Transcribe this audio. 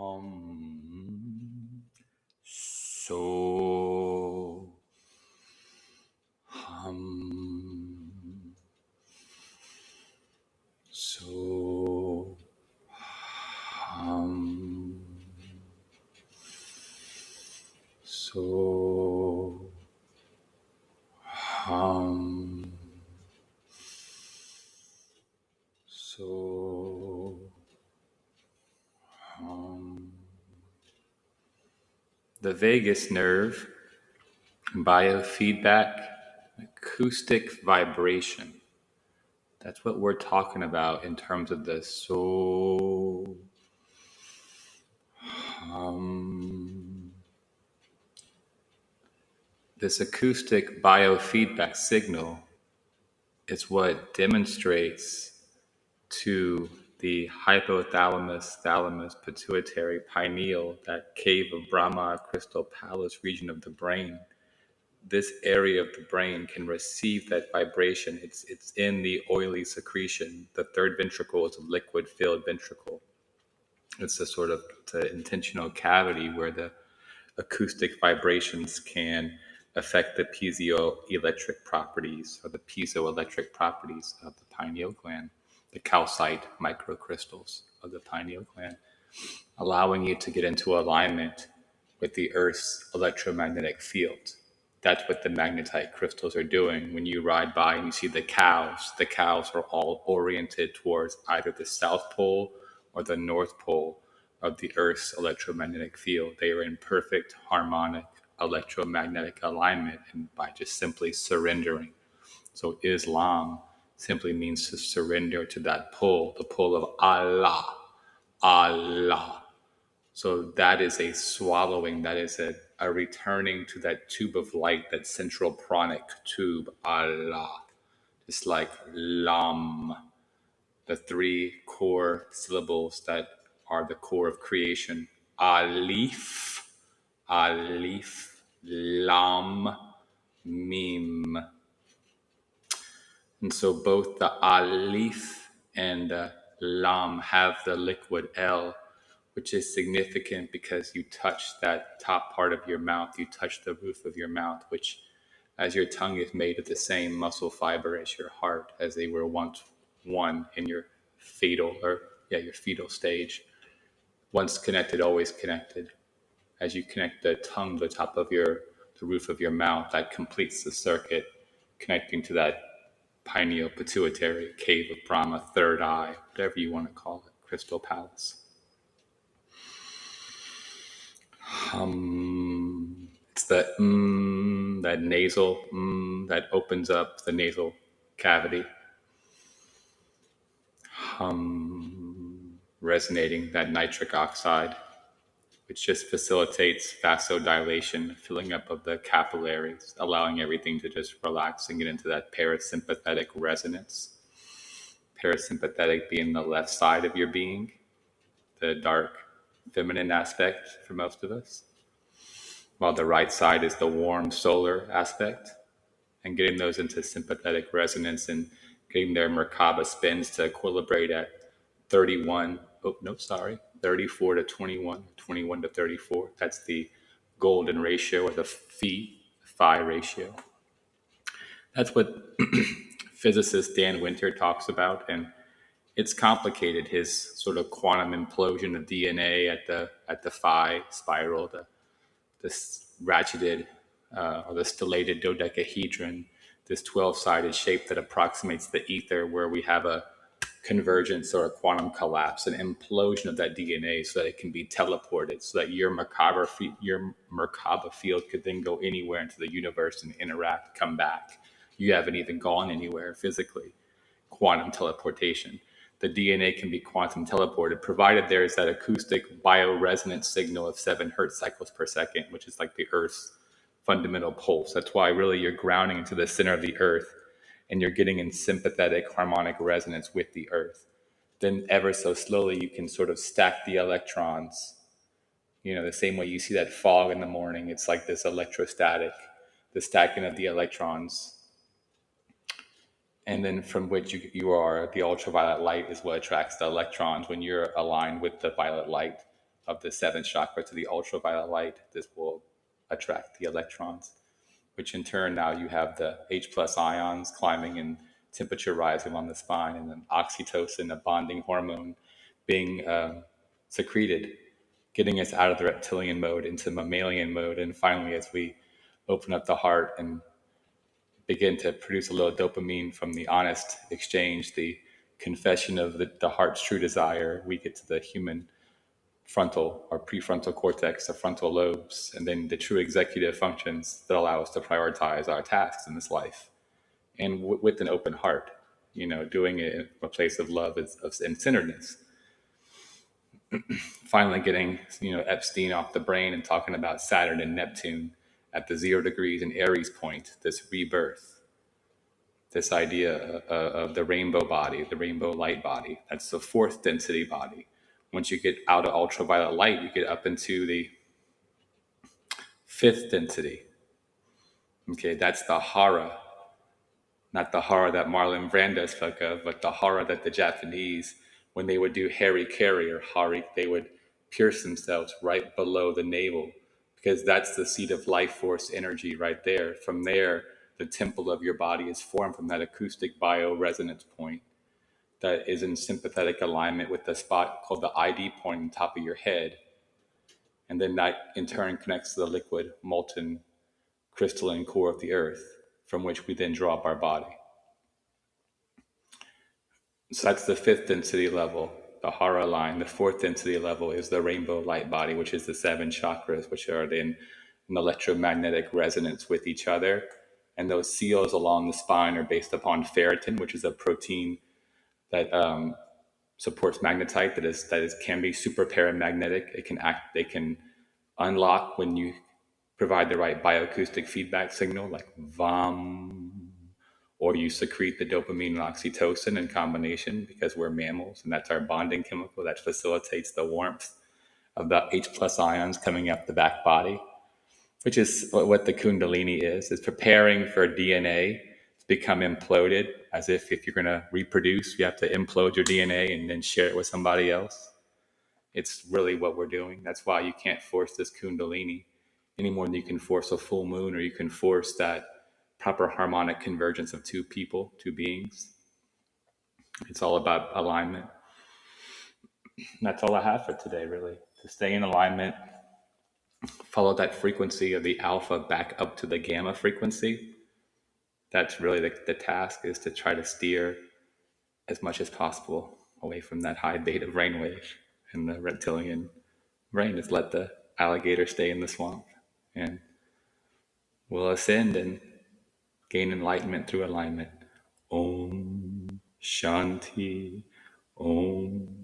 Hum, so, hum, so, hum, so, hum, so, hum. The vagus nerve, biofeedback, acoustic vibration. That's what we're talking about in terms of the so. This acoustic biofeedback signal is what demonstrates to the hypothalamus, thalamus, pituitary, pineal, that cave of Brahma, crystal palace region of the brain. This area of the brain can receive that vibration. It's in the oily secretion. The third ventricle is a liquid-filled ventricle. It's a sort of it's an intentional cavity where the acoustic vibrations can affect the piezoelectric properties or the piezoelectric properties of the pineal gland, the calcite microcrystals of the pineal gland, allowing you to get into alignment with the Earth's electromagnetic field. That's what the magnetite crystals are doing. When you ride by and you see the cows are all oriented towards either the South Pole or the North Pole of the Earth's electromagnetic field. They are in perfect harmonic electromagnetic alignment, and by just simply surrendering. So Islam simply means to surrender to that pull, the pull of Allah, Allah. So that is a swallowing, that is a returning to that tube of light, that central pranic tube, Allah. Just like Lam, the three core syllables that are the core of creation. Alif, Alif, Lam, Mim. And so both the Alif and the Lam have the liquid L, which is significant because you touch that top part of your mouth, you touch the roof of your mouth, which, as your tongue is made of the same muscle fiber as your heart, as they were once one in your your fetal stage. Once connected, always connected. As you connect the tongue to the top of the roof of your mouth, that completes the circuit, connecting to that pineal, pituitary, cave of Brahma, third eye, whatever you want to call it, crystal palace. It's the that nasal that opens up the nasal cavity. Resonating that nitric oxide, which just facilitates vasodilation, filling up of the capillaries, allowing everything to just relax and get into that parasympathetic resonance. Parasympathetic being the left side of your being, the dark feminine aspect for most of us, while the right side is the warm solar aspect, and getting those into sympathetic resonance and getting their Merkaba spins to equilibrate at 34 to 21, 21 to 34. That's the golden ratio, or the phi ratio. That's what physicist Dan Winter talks about, and it's complicated. His sort of quantum implosion of DNA at the phi spiral, this ratcheted or the stellated dodecahedron, this 12-sided shape that approximates the ether, where we have a convergence or a quantum collapse, an implosion of that DNA so that it can be teleported, so that your Merkaba field could then go anywhere into the universe and interact, come back. You haven't even gone anywhere physically. Quantum teleportation. The DNA can be quantum teleported, provided there is that acoustic bioresonance signal of 7 hertz cycles per second, which is like the Earth's fundamental pulse. That's why really you're grounding into the center of the Earth, and you're getting in sympathetic harmonic resonance with the Earth. Then ever so slowly you can sort of stack the electrons. You know, the same way you see that fog in the morning, it's like this electrostatic, the stacking of the electrons. And then from which the ultraviolet light is what attracts the electrons when you're aligned with the violet light. of the seventh chakra to the ultraviolet light. This will attract the electrons, which in turn now you have the H plus ions climbing and temperature rising on the spine, and then oxytocin, a bonding hormone, being secreted, getting us out of the reptilian mode into mammalian mode. And finally, as we open up the heart and begin to produce a little dopamine from the honest exchange, the confession of the heart's true desire, we get to the human frontal or prefrontal cortex, the frontal lobes, and then the true executive functions that allow us to prioritize our tasks in this life. And with an open heart, doing it in a place of love and centeredness. Finally getting, Epstein off the brain and talking about Saturn and Neptune at the 0 degrees and Aries point, this rebirth, this idea of the rainbow body, the rainbow light body. That's the fourth density body. Once you get out of ultraviolet light, you get up into the fifth density. Okay, that's the hara, not the hara that Marlon Brando spoke of, but the hara that the Japanese, when they would do hari-kari or hari, they would pierce themselves right below the navel, because that's the seat of life force energy right there. From there, the temple of your body is formed from that acoustic bioresonance point that is in sympathetic alignment with the spot called the ID point on top of your head. And then that in turn connects to the liquid, molten, crystalline core of the earth, from which we then draw up our body. So that's the fifth density level, the hara line. The fourth density level is the rainbow light body, which is the seven chakras, which are in an electromagnetic resonance with each other. And those seals along the spine are based upon ferritin, which is a protein that supports magnetite, that can be super paramagnetic. They can unlock when you provide the right bioacoustic feedback signal, like VAM, or you secrete the dopamine and oxytocin in combination, because we're mammals, and that's our bonding chemical that facilitates the warmth of the H plus ions coming up the back body, which is what the Kundalini is. It's preparing for DNA to become imploded, as if you're going to reproduce, you have to implode your DNA and then share it with somebody else. It's really what we're doing. That's why you can't force this Kundalini any more than you can force a full moon, or you can force that proper harmonic convergence of two people, two beings. It's all about alignment. And that's all I have for today, really. To stay in alignment, follow that frequency of the alpha back up to the gamma frequency. That's really the task, is to try to steer as much as possible away from that high beta brainwave and the reptilian brain. Just let the alligator stay in the swamp, and we'll ascend and gain enlightenment through alignment. Om Shanti. Om